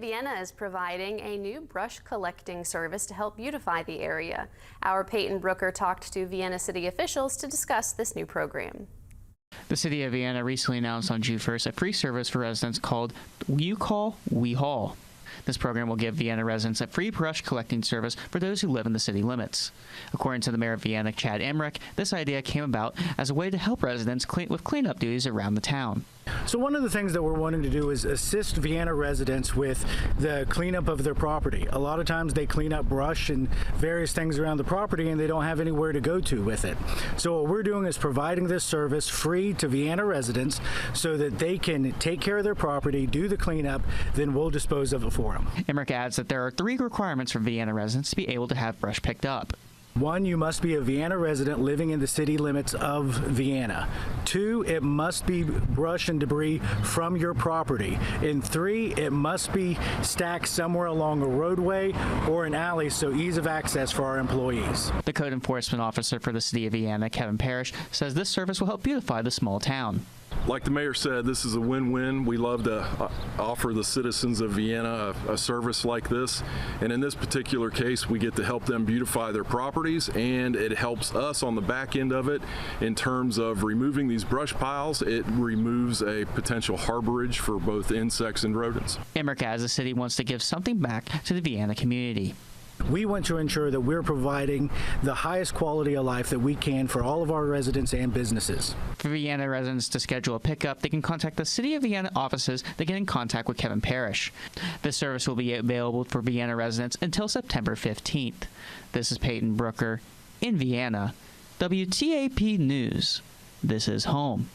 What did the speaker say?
Vienna is providing a new brush collecting service to help beautify the area. Our Peyton Brooker talked to Vienna city officials to discuss this new program. The City of Vienna recently announced on June 1st a free service for residents called You Call, We Haul. This program will give Vienna residents a free brush collecting service for those who live in the city limits. According to the mayor of Vienna, Emrick, this idea came about as a way to help residents with cleanup duties around the town. So one of the things that we're wanting to do is assist Vienna residents with the cleanup of their property. A lot of times they clean up brush and various things around the property and they don't have anywhere to go to with it. So what we're doing is providing this service free to Vienna residents so that they can take care of their property, do the cleanup, then we'll dispose of it for them. Emrick adds that there are 3 requirements for Vienna residents to be able to have brush picked up. 1, you must be a Vienna resident living in the city limits of Vienna. 2, it must be brush and debris from your property. And 3, it must be stacked somewhere along a roadway or an alley, so ease of access for our employees. The code enforcement officer for the City of Vienna, Kevin Parrish, says this service will help beautify the small town. Like the mayor said, this is a win-win. We love to offer the citizens of Vienna a service like this. And in this particular case, we get to help them beautify their properties, and it helps us on the back end of it in terms of removing these brush piles. It removes a potential harborage for both insects and rodents. Emrick, as the city, wants to give something back to the Vienna community. We want to ensure that we're providing the highest quality of life that we can for all of our residents and businesses. For Vienna residents to schedule a pickup, they can contact the City of Vienna offices to get in contact with Kevin Parrish. This service will be available for Vienna residents until September 15th. This is Peyton Brooker in Vienna. WTAP News. This is home.